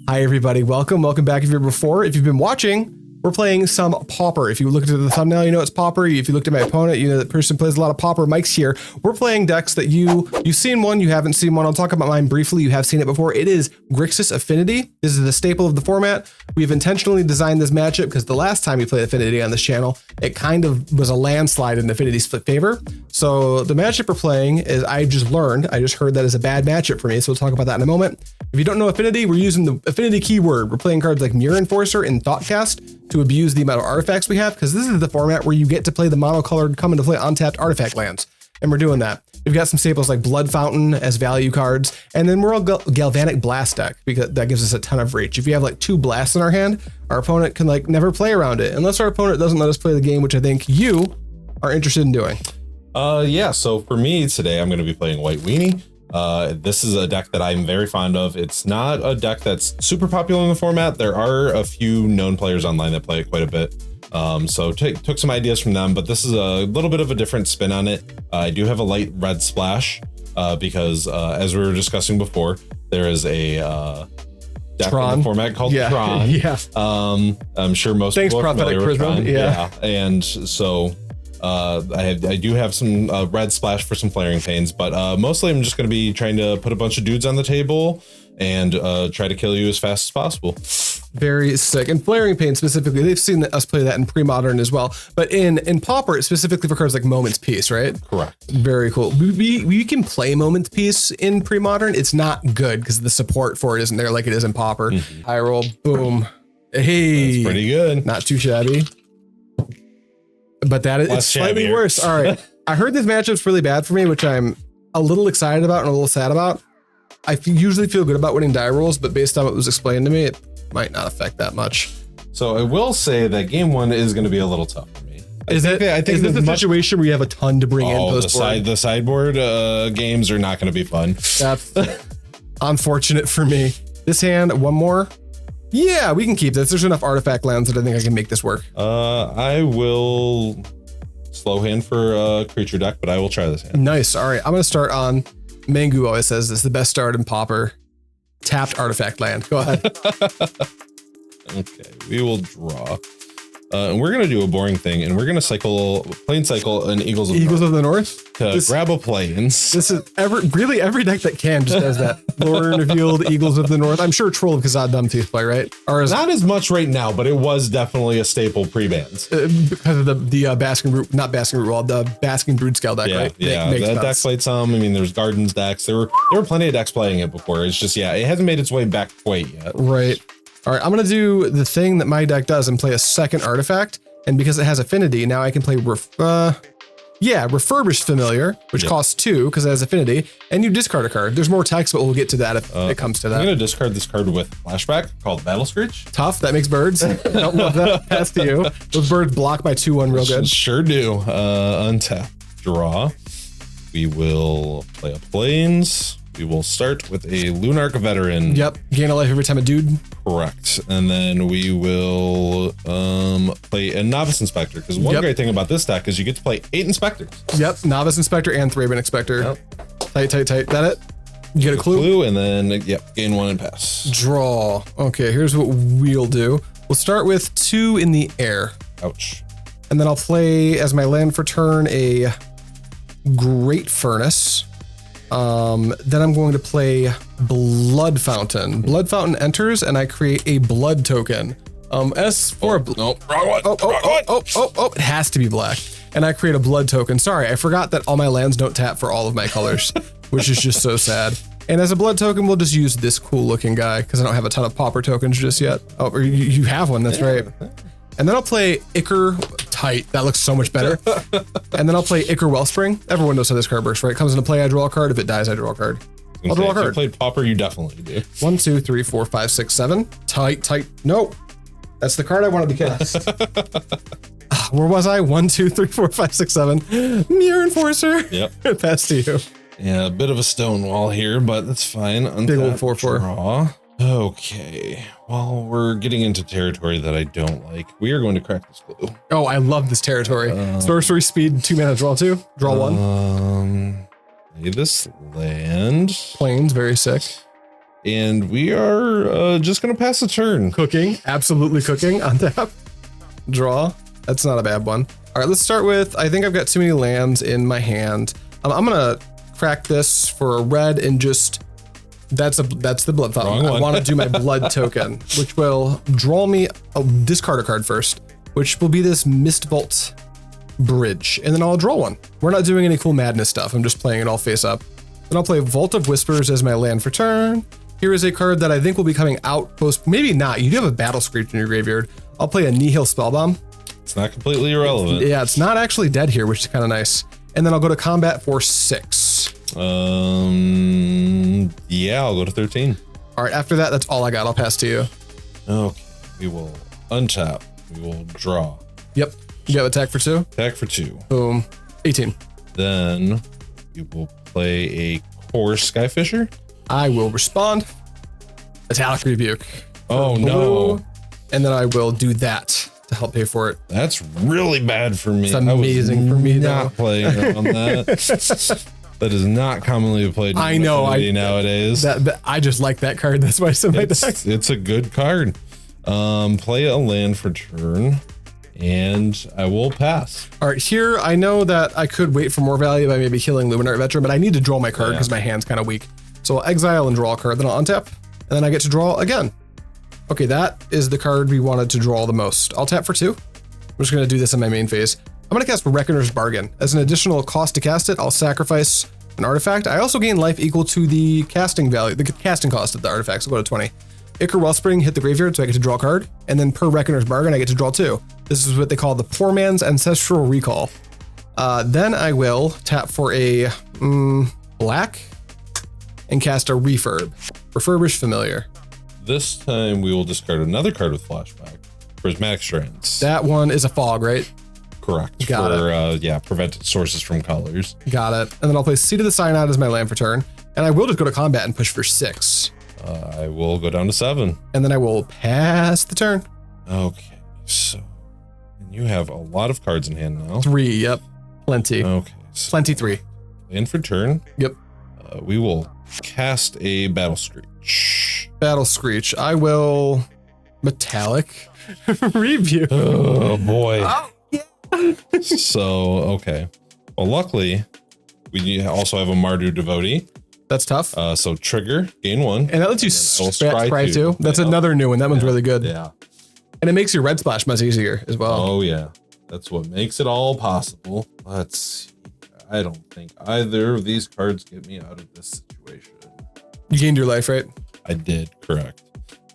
Hi, everybody. Welcome back if you're before. If you've been watching, we're playing some Pauper. If you look at the thumbnail, you know it's Pauper. If you looked at my opponent, you know that person plays a lot of Pauper. Mike's here. We're playing decks that you've seen one, you haven't seen one. I'll talk about mine briefly. You have seen it before. It is Grixis Affinity. This is the staple of the format. We've intentionally designed this matchup because the last time we played Affinity on this channel, it kind of was a landslide in Affinity's favor. So the matchup we're playing is, I just heard that is a bad matchup for me. So we'll talk about that in a moment. If you don't know Affinity, we're using the Affinity keyword. We're playing cards like Myr Enforcer and Thoughtcast to abuse the amount of artifacts we have, because this is the format where you get to play the monocolored come into play untapped artifact lands. And we're doing that. We've got some staples like Blood Fountain as value cards, and then we're all Galvanic Blast deck because that gives us a ton of reach. If you have like 2 blasts in our hand, our opponent can like never play around it unless our opponent doesn't let us play the game, which I think you are interested in doing. Yeah, so for me today, I'm going to be playing White Weenie. This is a deck that I'm very fond of. It's not a deck that's super popular in the format. There are a few known players online that play it quite a bit. So took some ideas from them, but this is a little bit of a different spin on it. I do have a light red splash because as we were discussing before, there is a deck in the format called Tron. Yeah. I'm sure most people are familiar with Tron. Yeah. And so I do have some red splash for some Flaring Pains, but mostly I'm just going to be trying to put a bunch of dudes on the table and try to kill you as fast as possible. Very sick. And Flaring Pain specifically, they've seen us play that in pre-modern as well. But in Pauper, it's specifically for cards like Moment's Peace, right? Correct. Very cool. We can play Moment's Peace in pre-modern. It's not good because the support for it isn't there like it is in Pauper. Mm-hmm. High roll, boom. Hey. That's pretty good. Not too shabby. But it's slightly worse. All right. I heard this matchup's really bad for me, which I'm a little excited about and a little sad about. I usually feel good about winning die rolls, but based on what was explained to me, it might not affect that much. So I will say that game 1 is going to be a little tough for me. I think this a situation where you have a ton to bring in post-board? The sideboard games are not going to be fun. That's unfortunate for me. This hand, one more. Yeah, we can keep this. There's enough artifact lands that I think I can make this work. I will slow hand for a creature deck, but I will try this hand. Nice. All right, I'm going to start on Mangu always says this is the best start in Pauper. Tapped artifact land. Go ahead. Okay, we will draw. And we're going to do a boring thing, and we're going to plane cycle an Eagles of the North to grab a plains. This is every deck that can just does that. Lord Revealed, Eagles of the North. I'm sure Troll of Kazad Dumbtooth play, right? Or not as much right now, but it was definitely a staple pre-bans. Because of the Basking Root, not Basking Root Wall, the Basking Brood Scale deck, right? Yeah, that deck played some. I mean, there's Gardens decks. There were plenty of decks playing it before. It's just, it hasn't made its way back quite yet. Right. All right, I'm going to do the thing that my deck does and play a second artifact. And because it has Affinity, now I can play Refurbished Familiar, which costs 2 because it has Affinity, and you discard a card. There's more text, but we'll get to that if it comes to that. I'm going to discard this card with Flashback called Battle Screech. Tough. That makes birds. Don't love that. Pass to you. Those birds block by 2/1 real good. Sure do. Untap. Draw. We will play a Plains. We will start with a Lunarch Veteran. Yep. Gain a life every time a dude. Correct. And then we will play a Novice Inspector, because one great thing about this deck is you get to play 8 Inspectors. Yep. Novice Inspector and Thraben Inspector. Yep. Tight. That it? You get a clue? And then, gain 1 and pass. Draw. Okay, here's what we'll do. We'll start with 2 in the air. Ouch. And then I'll play, as my land for turn, a Great Furnace. Then I'm going to play Blood Fountain. Blood Fountain enters and I create a blood token. S for wrong one. It has to be black. And I create a blood token. Sorry, I forgot that all my lands don't tap for all of my colors, which is just so sad. And as a blood token, we'll just use this cool looking guy because I don't have a ton of Pauper tokens just yet. Oh, or you have one, that's right. And then I'll play Ichor. Tight. That looks so much better. And then I'll play Ichor Wellspring. Everyone knows how this card works, right? Comes into play, I draw a card. If it dies, I draw a card. I'll draw a card. If you played Pauper, you definitely do. 1, 2, 3, 4, 5, 6, 7. Tight. Nope. That's the card I wanted to cast. Where was I? 1, 2, 3, 4, 5, 6, 7. Myr Enforcer. Yep. Pass to you. Yeah, a bit of a stone wall here, but that's fine. Big old 4/4. Draw. Okay, well, we're getting into territory that I don't like. We are going to crack this clue. Oh, I love this territory. Sorcery speed, 2 mana, draw 2, draw 1. Play this land. Plains, very sick. And we are just going to pass the turn. Cooking, absolutely cooking. On tap, draw. That's not a bad one. All right, let's start with, I think I've got too many lands in my hand. I'm gonna crack this for a red and just, that's the blood fountain. I want to do my blood token, which will draw me, discard a card first, which will be this Mistvault Bridge, and then I'll draw one. We're not doing any cool madness stuff. I'm just playing it all face up. Then I'll play Vault of Whispers as my land for turn. Here is a card that I think will be coming out post, maybe not. You do have a Battle Screech in your graveyard. I'll play a Nihil Spellbomb. It's not completely irrelevant. Yeah, it's not actually dead here, which is kind of nice. And then I'll go to combat for 6. Yeah, I'll go to 13. All right, after that, that's all I got. I'll pass to you. Okay, we will untap. We will draw. Yep. You have attack for 2? Attack for 2. Boom. 18. Then we will play a Kor Skyfisher. I will respond. Metallic Rebuke. Oh, no. And then I will do that to help pay for it. That's really bad for me. It's amazing for me, not playing on that. That is not commonly played. I know. Nowadays. I just like that card. That's why it's in my deck. It's a good card. Play a land for turn, and I will pass. All right, here I know that I could wait for more value by maybe killing Lunarch Veteran, but I need to draw my card because my hand's kind of weak. So I'll exile and draw a card, then I'll untap, and then I get to draw again. Okay, that is the card we wanted to draw the most. I'll tap for 2. I'm just gonna do this in my main phase. I'm gonna cast Reckoner's Bargain. As an additional cost to cast it, I'll sacrifice an artifact. I also gain life equal to the casting value, the casting cost of the artifacts. So go to 20. Ichor Wellspring hit the graveyard, so I get to draw a card. And then per Reckoner's Bargain, I get to draw 2. This is what they call the Poor Man's Ancestral Recall. Then I will tap for a black and cast a Refurbished Familiar. This time we will discard another card with flashback. Prismatic Strands. That one is a fog, right? Correct. Got it. Prevent sources from colors. Got it. And then I'll play Seed of the Synod as my land for turn. And I will just go to combat and push for 6. I will go down to 7. And then I will pass the turn. Okay, so you have a lot of cards in hand now. 3, yep. Plenty. Okay. So Plenty 3. in for turn. Yep. We will cast a Battle Screech. Battle Screech. I will Metallic Rebuke. Oh boy. Oh, yeah. So, okay. Well, luckily, we also have a Mardu Devotee. That's tough. So trigger, gain 1. And that lets you scry 2. That's another new one. That one's really good. Yeah. And it makes your red splash much easier as well. Oh, yeah. That's what makes it all possible. Let's see. I don't think either of these cards get me out of this situation. You gained your life, right? I did, correct.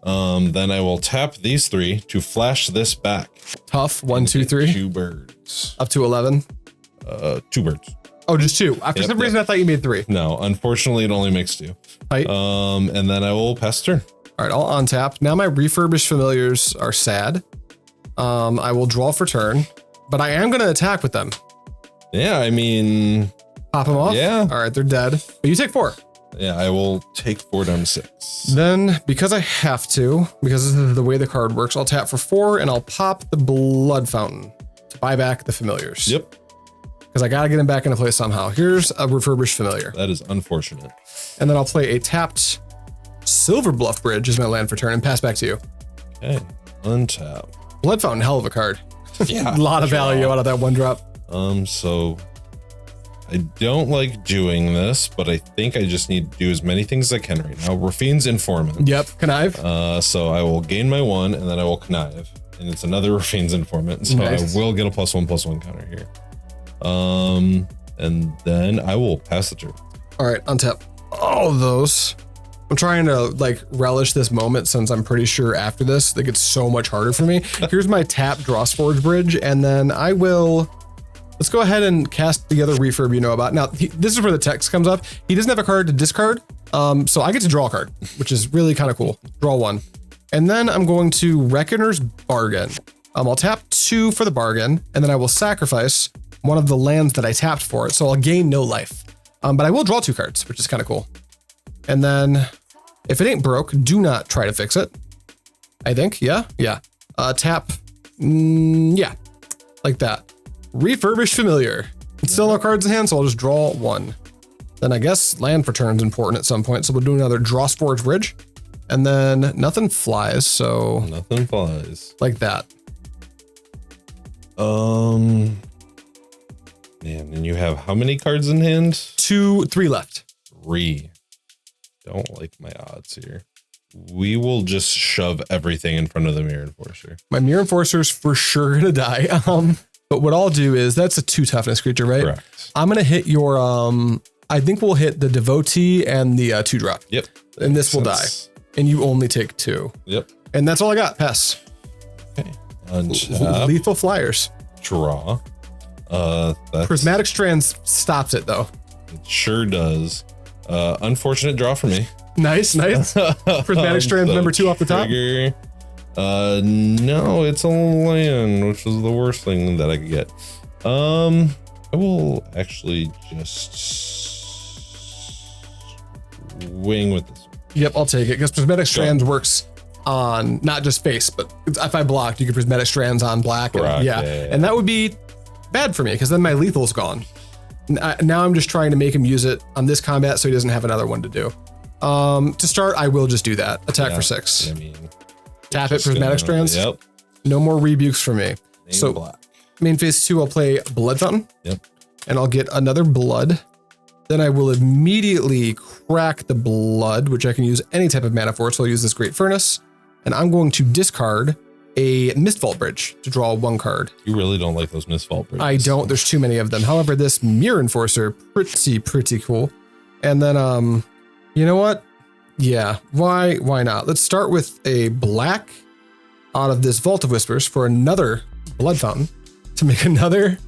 Then I will tap these 3 to flash this back. Tough. 1, 2, 3. 2 birds. Up to 11. 2 birds. Oh, just 2. For some reason, I thought you made 3. No, unfortunately, it only makes 2. Right. And then I will pass turn. All right, I'll untap. Now my Refurbished Familiars are sad. I will draw for turn, but I am going to attack with them. Yeah, I mean... Pop them off? Yeah. All right, they're dead. But you take 4. Yeah, I will take 4 down to 6. Then, because I have to, because this is the way the card works, I'll tap for 4 and I'll pop the Blood Fountain to buy back the Familiars. Yep. Because I got to get them back into play somehow. Here's a Refurbished Familiar. That is unfortunate. And then I'll play a tapped Silverbluff Bridge as my land for turn and pass back to you. Okay, untap. Blood Fountain, hell of a card. Yeah. A lot of value out of that 1 drop. So I don't like doing this, but I think I just need to do as many things as I can right now. Rafine's Informant. Yep, Connive. So I will gain my 1 and then I will connive. And it's another Rafine's Informant. So Nice. I will get a +1/+1 counter here. And then I will pass the turn. All right, untap all of those. I'm trying to like relish this moment since I'm pretty sure after this, it gets so much harder for me. Here's my tap Drossforge Bridge, and then I will, let's go ahead and cast the other refurb you know about. Now, this is where the text comes up. He doesn't have a card to discard, so I get to draw a card, which is really kind of cool. Draw 1. And then I'm going to Reckoner's Bargain. I'll tap 2 for the bargain, and then I will sacrifice one of the lands that I tapped for it, so I'll gain no life. But I will draw 2 cards, which is kind of cool. And then, if it ain't broke, do not try to fix it. I think, yeah. Tap, yeah, like that. Refurbished Familiar. Still no cards in hand, so I'll just draw 1. Then I guess land for turn's important at some point. So we'll do another Drossforge Bridge. And then nothing flies, so... Nothing flies. Like that. Man, and you have how many cards in hand? 3 left. 3. Don't like my odds here. We will just shove everything in front of the Myr Enforcer. My Myr Enforcer's for sure gonna die. But what I'll do is, that's a 2 toughness creature, right? Correct. I'm gonna hit your, I think we'll hit the Devotee and the 2-drop. Yep. And this will die. And you only take 2. Yep. And that's all I got. Pass. Okay. Untap. Lethal flyers. Draw. That's, Prismatic Strands stops it though. it sure does. Unfortunate draw for me. Nice. Prismatic Strands number 2 off the top. Trigger. No, it's a land, which is the worst thing that I could get. I will actually just wing with this one. Yep, I'll take it because Prismatic Strands works on not just face, but if I blocked, you could Prismatic Strands on black. And, yeah, and that would be bad for me because then my lethal's gone. Now I'm just trying to make him use it on this combat so he doesn't have another one to do. To start, I will just do that. Attack for 6. I mean, tap it, Prismatic Strands. Yep. No more rebukes for me. So black. Main phase 2, I'll play Blood Fountain. Yep. And I'll get another blood. Then I will immediately crack the blood, which I can use any type of mana for. So I'll use this Great Furnace. And I'm going to discard a Mistvault Bridge to draw 1 card. You really don't like those Mistvault Bridges. I don't. There's too many of them. However, this Myr Enforcer, pretty cool. And then, you know what? Yeah, why not? Let's start with a black out of this Vault of Whispers for another Blood Fountain to make another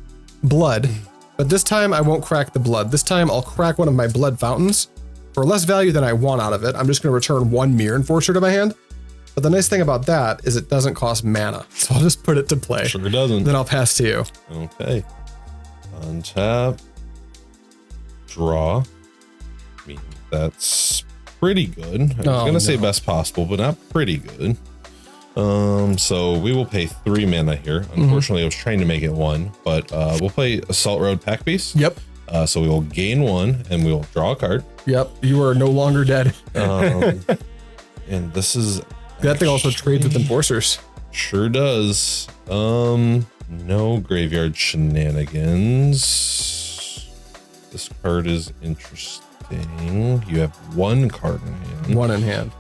blood. But this time I won't crack the blood. This time I'll crack one of my Blood Fountains for less value than I want out of it. I'm just going to return 1 Myr Enforcer to my hand. But the nice thing about that is it doesn't cost mana. So I'll just put it to play. Sure doesn't. Then I'll pass to you. Okay. Untap. Draw. I mean, that's pretty good. I was going to say best possible, but not pretty good. So we will pay 3 mana here. Unfortunately, I was trying to make it 1, but we'll play Assault Road Pack Beast. Yep. So we will gain 1 and we will draw a card. Yep. You are no longer dead. And this is... That thing also trades with Enforcers. Sure does. No graveyard shenanigans. This card is interesting. You have 1 card in hand. 1 in hand.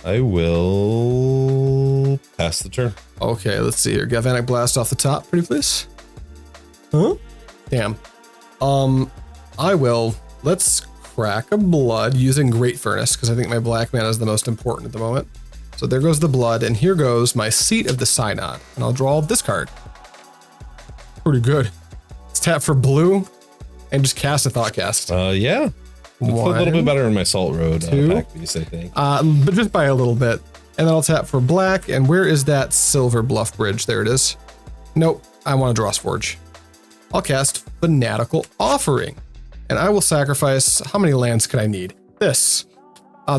I will pass the turn. Okay, let's see here. Galvanic Blast off the top, pretty please. Huh? Damn. I will. Let's crack a blood using Great Furnace because I think my black mana is the most important at the moment. So there goes the blood, and here goes my Seat of the Synod, and I'll draw this card. Pretty good. Let's tap for blue and just cast a Thoughtcast. Yeah. It's a little bit better in my Salt Road pack piece, I think. But just by a little bit. And then I'll tap for black. And where is that Silverbluff Bridge? There it is. Nope. I want a Drossforge. I'll cast Fanatical Offering. And I will sacrifice, how many lands can I need? This.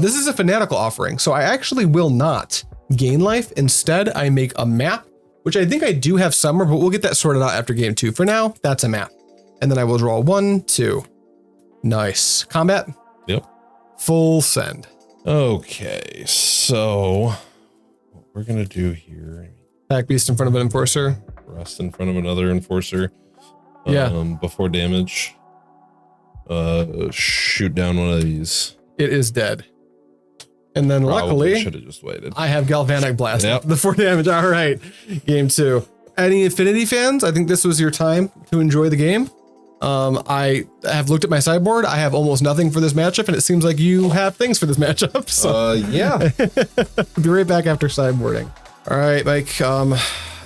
This is a Fanatical Offering. So I actually will not gain life. Instead, I make a map, which I think I do have somewhere, but we'll get that sorted out after game 2. For now, that's a map. And then I will draw 1, 2. Nice. Combat? Yep. Full send. Okay, so what we're going to do here. Pack Beast in front of an Enforcer. Rest in front of another Enforcer. Yeah. Before damage. Shoot down one of these. It is dead. And then luckily, should have just waited. I have Galvanic Blast. Yep. The 4 damage. All right. Game 2. Any Affinity fans? I think this was your time to enjoy the game. I have looked at my sideboard. I have almost nothing for this matchup, and it seems like you have things for this matchup. So yeah. We'll be right back after sideboarding. All right, Mike.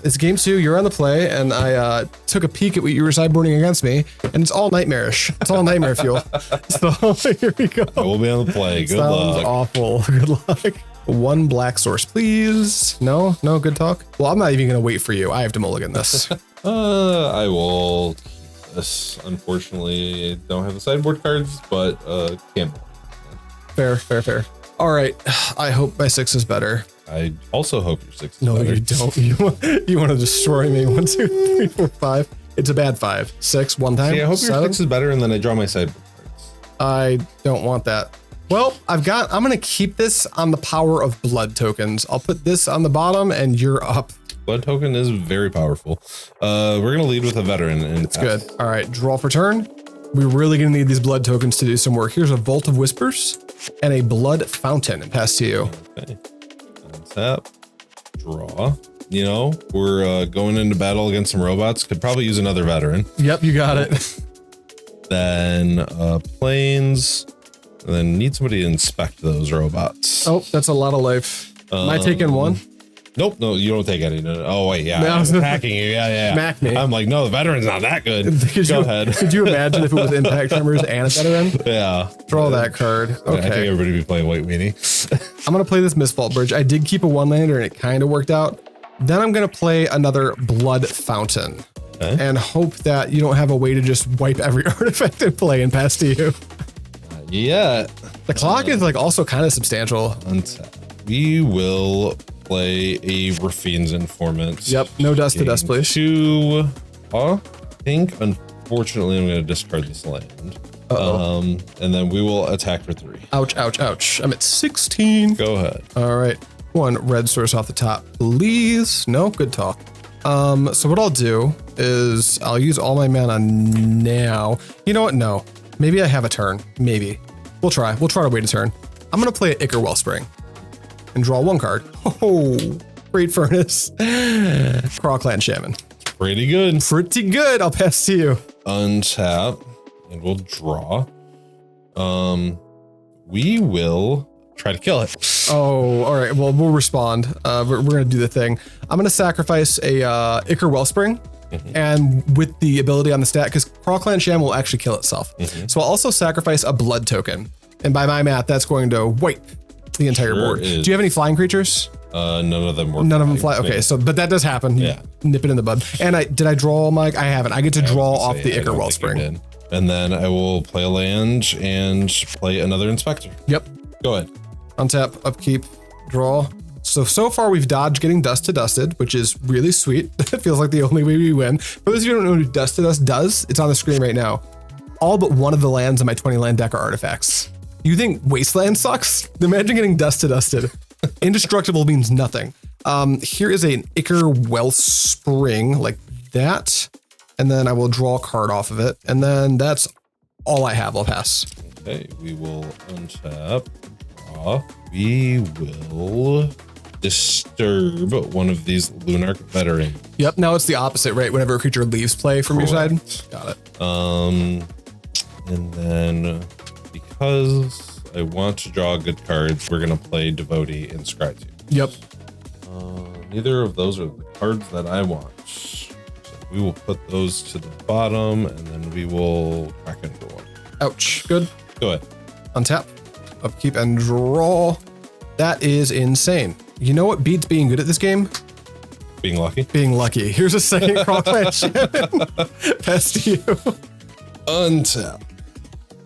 It's game 2. You're on the play, and I took a peek at what you were sideboarding against me, and it's all nightmarish. It's all nightmare fuel. So here we go. I will be on the play. Good luck. Sounds awful. Good luck. 1 black source, please. No, good talk. Well, I'm not even gonna wait for you. I have to mulligan this. I will keep this. Unfortunately, I don't have the sideboard cards, but can't. Fair. All right. I hope my 6 is better. I also hope your 6 is no, better. You don't. You want to destroy me. 1, 2, 3, 4, 5. It's a bad 5. 6 one time. See, I hope your 7. 6 is better, and then I draw my sideboard cards. I don't want that. Well, I'm going to keep this on the power of blood tokens. I'll put this on the bottom and you're up. Blood token is very powerful. We're going to lead with a veteran. And it's good. All right, draw for turn. We're really going to need these blood tokens to do some work. Here's a Vault of Whispers and a Blood Fountain and pass to you. Okay. Untap. Draw. You know, we're going into battle against some robots. Could probably use another veteran. Yep, you got it. Then planes. And then need somebody to inspect those robots. Oh, that's a lot of life. Am I taking 1? Nope, no, you don't take any. No. Oh wait, yeah, I was attacking you. Yeah. Smack me. I'm like, no, the veteran's not that good. Go ahead. Could you imagine if it was Impact Tremors and a veteran? Yeah. Draw that card. Okay. I think everybody would be playing White Weenie. I'm gonna play this Mistvault Bridge. I did keep a 1-lander and it kind of worked out. Then I'm gonna play another Blood Fountain and hope that you don't have a way to just wipe every artifact in play and pass to you. Yeah. The clock is like also kind of substantial. We will play a Raffine's Informant. Yep, no dust to dust, please. I think, unfortunately, I'm going to discard this land. And then we will attack for 3. Ouch, ouch, ouch. I'm at 16. Go ahead. All right. 1 red source off the top, please. No, good talk. So what I'll do is I'll use all my mana now. You know what? No. Maybe I have a turn. Maybe. We'll try. We'll try to wait a turn. I'm going to play Ichor Wellspring and draw 1 card. Oh, Great Furnace. Krark-Clan Shaman. Pretty good. Pretty good. I'll pass to you. Untap and we'll draw. We will try to kill it. Oh, all right. Well, we'll respond. We're going to do the thing. I'm going to sacrifice a Ichor Wellspring. And with the ability on the stat, because Krark-Clan Shaman will actually kill itself. So I'll also sacrifice a blood token. And by my math, that's going to wipe the entire board. Do you have any flying creatures? None of them work. None of them fly. Okay, so but that does happen. Yeah. Nip it in the bud. And did I draw my? I haven't. I get to draw off the Ichor Wellspring. And then I will play a land and play another inspector. Yep. Go ahead. Untap, upkeep, draw. So far we've dodged getting dust to dusted, which is really sweet. It feels like the only way we win. For those of you who don't know what dust to dust does, it's on the screen right now. All but one of the lands in my 20 land deck are artifacts. You think Wasteland sucks? Imagine getting dust to dusted. Indestructible means nothing. Here is an Ichor Wellspring like that. And then I will draw a card off of it. And then that's all I have. I'll pass. Okay, we will untap, draw. We will disturb one of these Lunarch Veteran. Yep, now it's the opposite, right? Whenever a creature leaves play from your side. Got it. And then because I want to draw good cards, we're gonna play Devotee and Scry 2. Yep. Neither of those are the cards that I want. So we will put those to the bottom and then we will crack into 1. Ouch. Good. Go ahead. Untap, upkeep, and draw. That is insane. You know what beats being good at this game? Being lucky. Being lucky. Here's a second Krark-Clan Shaman. Pass to you. Untap.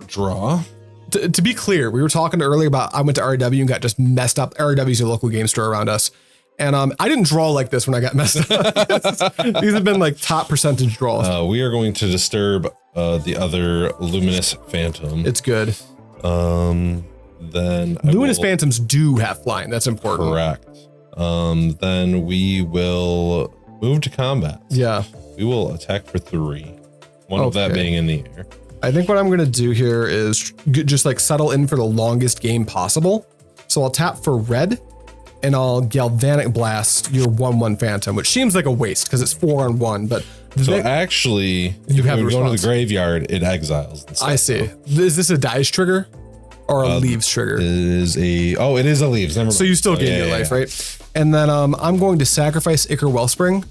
Draw. To be clear, we were talking earlier about I went to RW and got just messed up. RW is a local game store around us. And I didn't draw like this when I got messed up. These have been like top percentage draws. We are going to disturb the other Luminous Phantom. It's good. Then Luminous Phantoms do have flying. That's important. Correct. Then we will move to combat. Yeah. We will attack for 3. One of that being in the air. I think what I'm going to do here is just like settle in for the longest game possible. So I'll tap for red and I'll Galvanic Blast your 1/1 Phantom, which seems like a waste because it's 4 on 1. But so actually, if have we a go to the response. graveyard, it exiles. I see. Is this a dice trigger or a leaves trigger? It is a leaves. Never mind. So you still gain your life, right? And then I'm going to sacrifice Ichor Wellspring,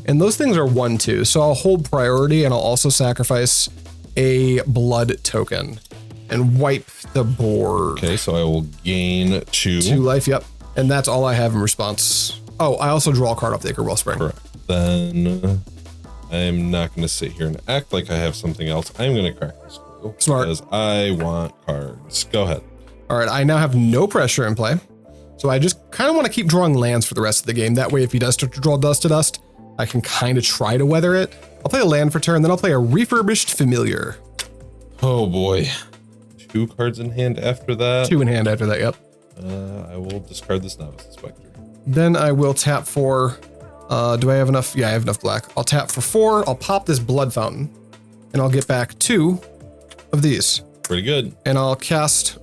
and those things are 1/2. So I'll hold priority, and I'll also sacrifice a blood token and wipe the board. Okay, so I will gain 2 life. Yep, and that's all I have in response. Oh, I also draw a card off the Ichor Wellspring. Correct. Then I'm not going to sit here and act like I have something else. I'm going to crack this clue. Smart. Because I want cards. Go ahead. All right, I now have no pressure in play. So I just kind of want to keep drawing lands for the rest of the game. That way, if he does start to draw dust to dust, I can kind of try to weather it. I'll play a land for turn, then I'll play a Refurbished Familiar. Oh boy. 2 cards in hand after that. 2 in hand after that, yep. I will discard this Novice Inspector. Then I will tap for, do I have enough? Yeah, I have enough black. I'll tap for 4, I'll pop this Blood Fountain, and I'll get back 2 of these. Pretty good. And I'll cast,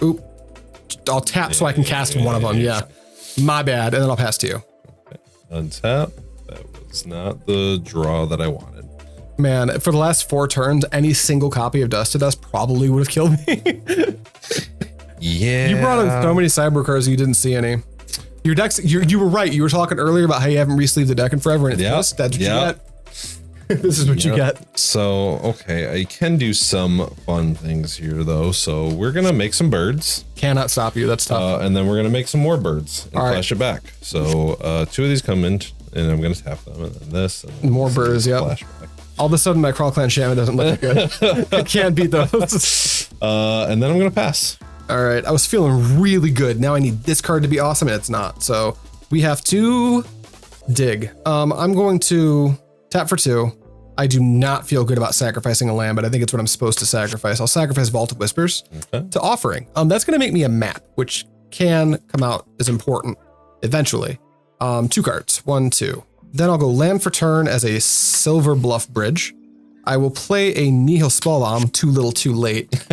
I'll tap so I can cast one of them, yeah. My bad, and then I'll pass to you. Okay. Untap. That was not the draw that I wanted. Man, for the last 4 turns, any single copy of Dust to Dust probably would have killed me. Yeah. You brought in so many cyber cards, you didn't see any. Your decks, you were right. You were talking earlier about how you haven't re-sleeved the deck in forever, and it's that's what you get. This is what you get. So, okay, I can do some fun things here, though. So we're going to make some birds. Cannot stop you. That's tough. And then we're going to make some more birds and flash it back. So 2 of these come in, and I'm going to tap them, and then this. And more birds, yep. Flashback. All of a sudden, my Krark-Clan Shaman doesn't look good. I can't beat those. And then I'm going to pass. All right, I was feeling really good. Now I need this card to be awesome, and it's not. So we have to dig. I'm going to tap for 2. I do not feel good about sacrificing a land, but I think it's what I'm supposed to sacrifice. I'll sacrifice Vault of Whispers to Offering. That's going to make me a map, which can come out as important eventually. 2 cards, 1, 2. Then I'll go land for turn as a Silverbluff Bridge. I will play a Nihil Spellbomb, too little, too late.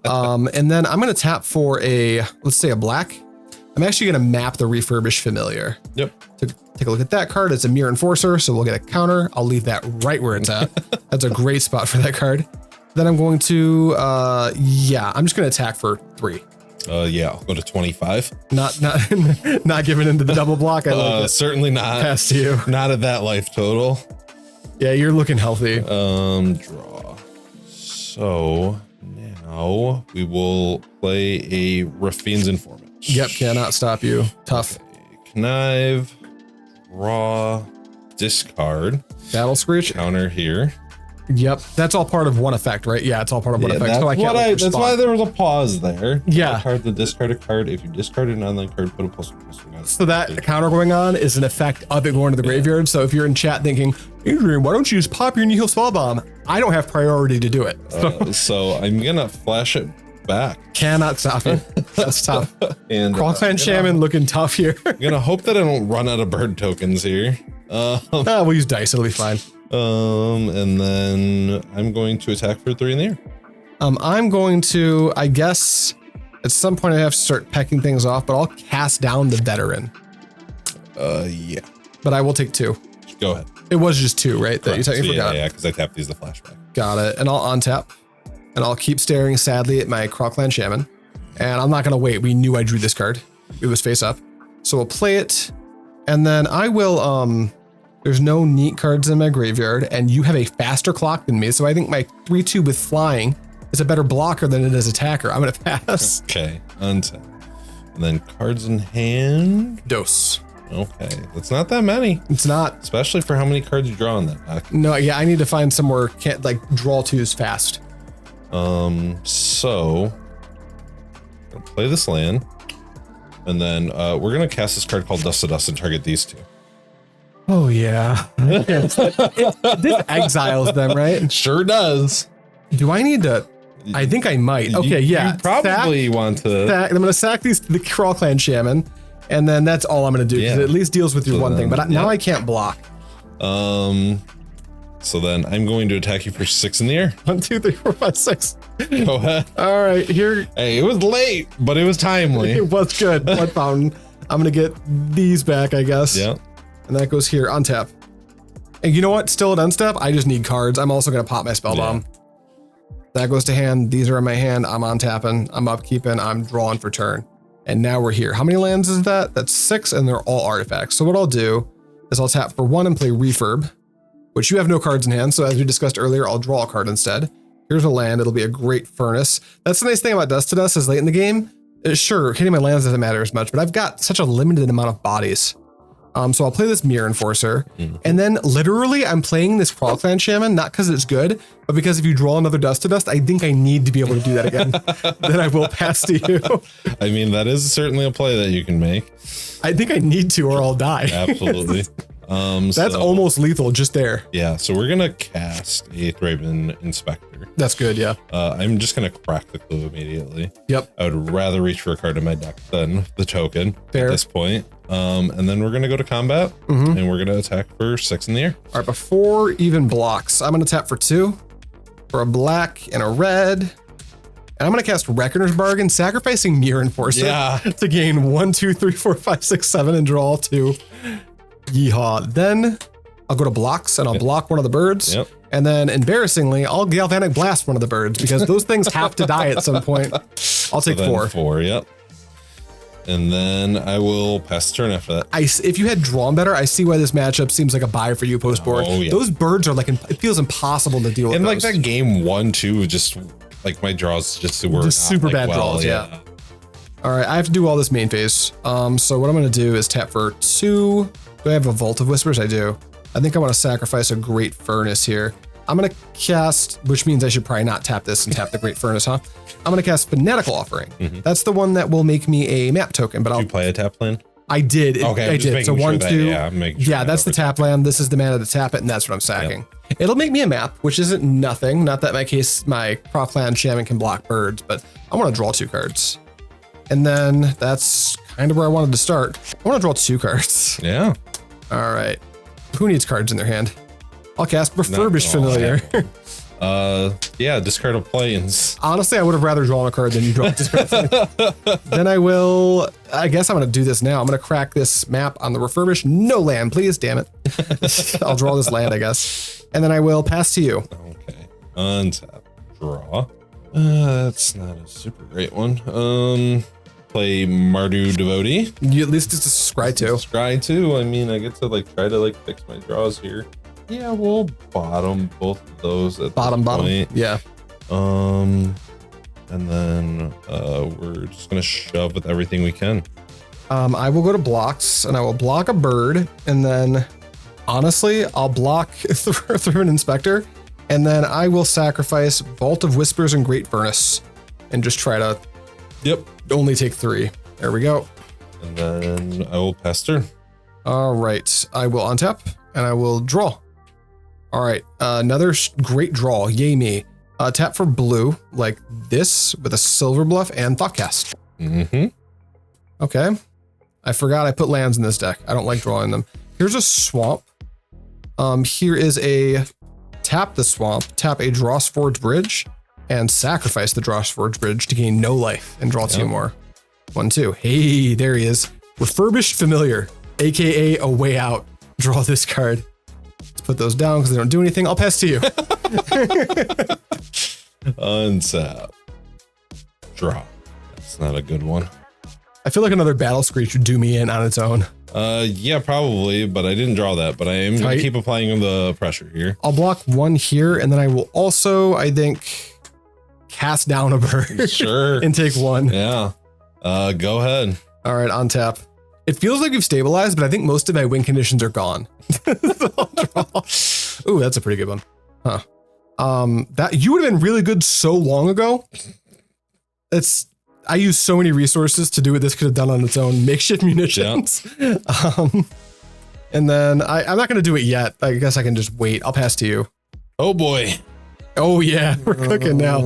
And then I'm going to tap for a, let's say a black. I'm actually going to map the Refurbished Familiar. Yep. To take a look at that card. It's a Myr Enforcer, so we'll get a counter. I'll leave that right where it's at. That's a great spot for that card. Then I'm going to, yeah, I'm just going to attack for 3. Yeah, I'll go to 25. Not giving into the double block. I like it. Certainly not. Pass to you. Not at that life total. Yeah, you're looking healthy. Draw. So now we will play a Raffine's Informant. Yep, cannot stop you. Tough. Okay. Connive, draw, discard. Battle Screech. Counter here. Yep, that's all part of one effect, right? Yeah, it's all part of one effect. That's, so I can't that's why there was a pause there. Yeah. Card the discard a card. If you discard an online card, put a +1/+1 on it. So that counter going on is an effect of it going to the graveyard. So if you're in chat thinking, Adrian, why don't you just pop your Nihil Spellbomb? I don't have priority to do it. So I'm gonna flash it back. Cannot stop it. That's tough. And Krark-Clan Shaman looking tough here. I'm gonna hope that I don't run out of bird tokens here. We'll use dice. It'll be fine. And then I'm going to attack for 3 in the air. I'm going to, I guess, at some point I have to start pecking things off, but I'll cast down the Veteran. Yeah. But I will take 2. Go ahead. It was just 2, right? That you So forgot. yeah, because I tapped these the flashback. Got it. And I'll untap. And I'll keep staring sadly at my Krark-Clan Shaman. And I'm not going to wait. We knew I drew this card. It was face up. So we'll play it. And then I will, there's no neat cards in my graveyard. And you have a faster clock than me. So I think my 3/2 with flying is a better blocker than it is attacker. I'm going to pass. Okay. Untap. And then cards in hand. Dose. Okay. That's not that many. It's not. Especially for how many cards you draw in that deck. No, yeah, I need to find somewhere, like draw 2s fast. So I'll play this land, and then we're gonna cast this card called Dust to Dust and target these 2. Oh yeah, this exiles them, right? Sure does. Do I need to? I think I might. Okay, yeah. You probably want to. I'm gonna sack these to the Krark-Clan Shaman, and then that's all I'm gonna do. Because it at least deals with your one thing. But now I can't block. So then I'm going to attack you for 6 in the air. 1, 2, 3, 4, 5, 6. Go ahead. All right, here. Hey, it was late, but it was timely. It was good. Blood Fountain. I'm gonna get these back, I guess. Yeah. And that goes here, untap. And you know what? Still at unstep, I just need cards. I'm also gonna pop my Spellbomb. Yeah. That goes to hand. These are in my hand. I'm on tapping. I'm upkeeping. I'm drawing for turn. And now we're here. How many lands is that? That's 6, and they're all artifacts. So what I'll do is I'll tap for 1 and play Refurb, which you have no cards in hand. So as we discussed earlier, I'll draw a card instead. Here's a land. It'll be a great Furnace. That's the nice thing about Dust to Dust is late in the game. Sure, hitting my lands doesn't matter as much, but I've got such a limited amount of bodies. So I'll play this Myr Enforcer, and then literally I'm playing this Krark-Clan Shaman, not because it's good, but because if you draw another Dust to Dust, I think I need to be able to do that again. Then I will pass to you. I mean, that is certainly a play that you can make. I think I need to, or I'll die. Absolutely. That's almost lethal just there. Yeah, so we're gonna cast a Thraben Inspector. That's good, yeah. I'm just gonna crack the clue immediately. Yep. I would rather reach for a card in my deck than the token Fair. at this point. And then we're gonna go to combat, and we're gonna attack for 6 in the air. All right, before even blocks, I'm gonna tap for 2, for a black and a red. And I'm gonna cast Reckoner's Bargain, sacrificing Myr Enforcer to gain 1, 2, 3, 4, 5, 6, 7, and draw 2. Yeehaw. Then I'll go to blocks and I'll block one of the birds. Yep. And then embarrassingly, I'll Galvanic Blast one of the birds because those things have to die at some point. I'll take 4. 4, yep. And then I will pass the turn after that. If you had drawn better, I see why this matchup seems like a buy for you post board. Oh, yeah. Those birds are like, it feels impossible to deal with. And those. like that game 1-2, just like my draws just were just not, super like, bad draws. Yeah. All right, I have to do all this main phase. So what I'm gonna do is tap for 2. Do I have a Vault of Whispers? I do. I think I want to sacrifice a Great Furnace here. I'm gonna cast, which means I should probably not tap this and tap the Great Furnace, huh? I'm gonna cast Fanatical Offering. That's the one that will make me a map token. But Did you play a tap plan? I did. Okay, I did. So 1, 2. Yeah, that's the tap land. This is the mana to tap it, and that's what I'm sacking. Yep. It'll make me a map, which isn't nothing. Not that my Krark-Clan Shaman can block birds, but I want to draw 2 cards. And then that's kind of where I wanted to start. I want to draw 2 cards. Yeah. All right. Who needs cards in their hand? I'll cast Refurbished Familiar. Yeah, discard of planes. Honestly, I would have rather drawn a card than you draw discard of Then I will, I guess I'm going to do this now. I'm going to crack this map on the Refurbished. No land, please, damn it. I'll draw this land, I guess. And then I will pass to you. Okay. Untap. Draw. That's not a super great one. Play Mardu Devotee. You at least just scry 2. Scry 2. I mean, I get to like try to like fix my draws here. Yeah, we'll bottom both of those at bottom. Yeah. And then we're just gonna shove with everything we can. I will go to blocks and I will block a bird, and then honestly, I'll block through an Inspector, and then I will sacrifice Vault of Whispers and Great Furnace, and just try to only take 3. There we go. And then I will pass turn. All right, I will untap and I will draw. All right, another great draw. Yay me. Tap for blue like this with a Silverbluff and Thoughtcast. Okay. I forgot I put lands in this deck. I don't like drawing them. Here's a swamp. Here is a tap the swamp, tap a Drossforge Bridge, and sacrifice the Drossforge Bridge to gain no life and draw 2 more. 1, 2. Hey, there he is. Refurbished Familiar, aka a way out. Draw this card. Let's put those down because they don't do anything. I'll pass to you. Untap. Draw. That's not a good one. I feel like another Battle Screech would do me in on its own. Yeah, probably, but I didn't draw that, but I am going to keep applying the pressure here. I'll block 1 here, and then I will also, I think, cast down a bird. Sure. And take 1. Yeah. Go ahead. All right, on tap. It feels like you've stabilized, but I think most of my win conditions are gone. Ooh, that's a pretty good one. Huh. That you would have been really good so long ago. I used so many resources to do what this could have done on its own. Makeshift munitions. Yep. And then I'm not going to do it yet. I guess I can just wait. I'll pass to you. Oh boy. Oh yeah, we're cooking now.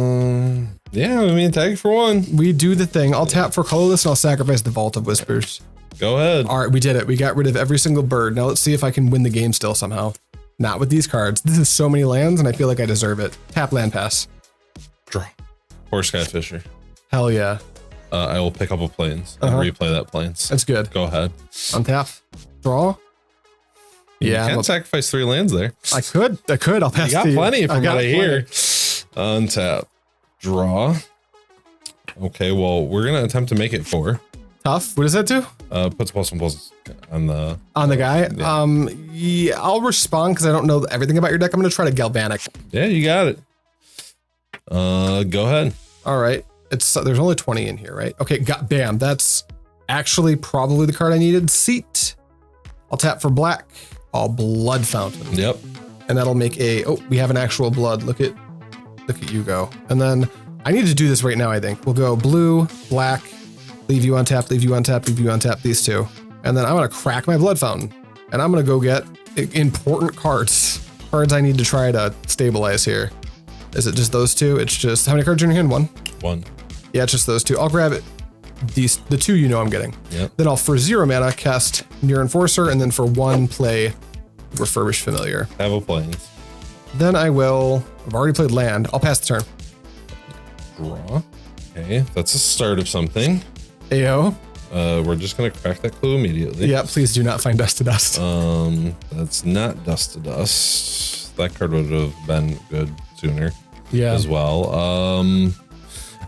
Yeah, I mean, tag for 1. We do the thing. I'll tap for colorless and I'll sacrifice the Vault of Whispers. Go ahead. All right, we did it. We got rid of every single bird. Now let's see if I can win the game still somehow. Not with these cards. This is so many lands and I feel like I deserve it. Tap land pass. Draw. Kor Skyfisher. Hell yeah. I will pick up a plains and replay that plains. That's good. Go ahead. Untap. Draw. Yeah. You can't sacrifice 3 lands there. I could. I'll pass to you. Got plenty from what I hear. Untap. Draw. Okay, well, we're going to attempt to make it 4. Tough. What does that do? Puts +1/+1 on the... On the guy? Yeah. Yeah, I'll respond because I don't know everything about your deck. I'm going to try to Galvanic. Yeah, you got it. Go ahead. All right. There's only 20 in here, right? Okay, bam. That's actually probably the card I needed. Seat. I'll tap for black. I'll Blood Fountain. Yep. And that'll make we have an actual blood. Look at you go. And then I need to do this right now, I think. We'll go blue, black, leave you on tap, leave you on tap, leave you on tap, these 2. And then I'm going to crack my Blood Fountain. And I'm going to go get important cards. Cards I need to try to stabilize here. Is it just those two? It's just, how many cards are in your hand? One? Yeah, it's just those two. I'll grab it. The two you know I'm getting. Yep. Then I'll, for 0 mana, cast Myr Enforcer, and then for 1, play Refurbished Familiar. Have a plains. Then I will, I've already played land. I'll pass the turn. Draw. Okay, that's a start of something. Ayo. We're just gonna crack that clue immediately. Yeah, please do not find Dust to Dust. That's not Dust to Dust. That card would have been good sooner. Yeah. As well.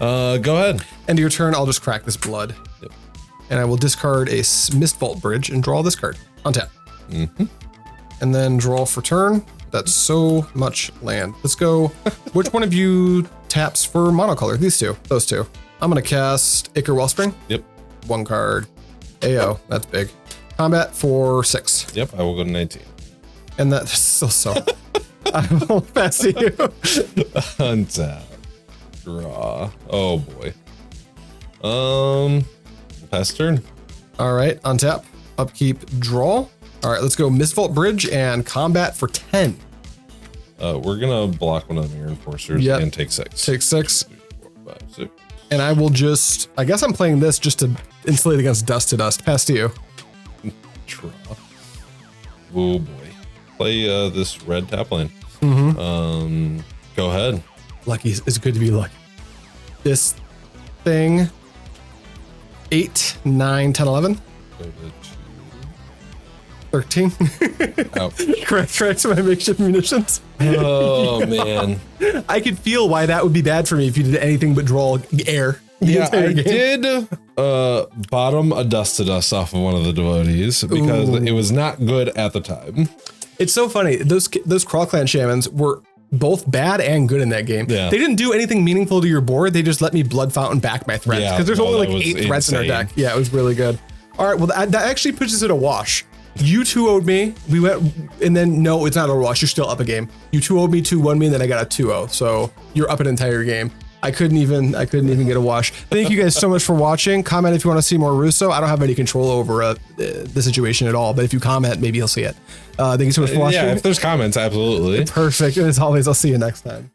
Go ahead. End of your turn, I'll just crack this blood. Yep. And I will discard a Mistvault Bridge and draw this card. Untap. And then draw for turn. That's so much land. Let's go. Which one of you taps for monocolor? These two. Those two. I'm going to cast Ichor Wellspring. Yep. 1 card. AO. That's big. Combat for 6. Yep, I will go to 19. And that's still so. I will pass to you. Untap. Draw. Oh boy. Pass turn. All right. Untap. Upkeep. Draw. All right. Let's go Mistvault Bridge and combat for 10. We're gonna block one of the Myr Enforcers and take 6. Take 6. 3, 4, 5, 6. And I will just, I guess I'm playing this just to insulate against Dust to Dust. Pass to you. Draw. Oh boy. Play this red tap lane. Go ahead. Lucky is good to be lucky. This thing, 8, 9, 10, 11. Go to 13. Ouch. Correct to my makeshift munitions. Oh man. I could feel why that would be bad for me if you did anything but draw air. Yeah, I did bottom a Dust to Dust off of one of the devotees because it was not good at the time. It's so funny. Those Krark-Clan Shamans were both bad and good in that game. Yeah. They didn't do anything meaningful to your board. They just let me Blood Fountain back my threats because there's only like 8 threats in our deck. Yeah, it was really good. All right, well, that actually pushes it a wash. You 2-0'd me. We went, and then no, it's not a wash. You're still up a game. You 2-0'd me, 2-1 me, and then I got a 2-0. So you're up an entire game. I couldn't even get a wash. Thank you guys so much for watching. Comment if you want to see more Russo. I don't have any control over the situation at all, but if you comment, maybe you'll see it. Thank you so much for watching. Yeah, if there's comments, absolutely. Perfect. And as always, I'll see you next time.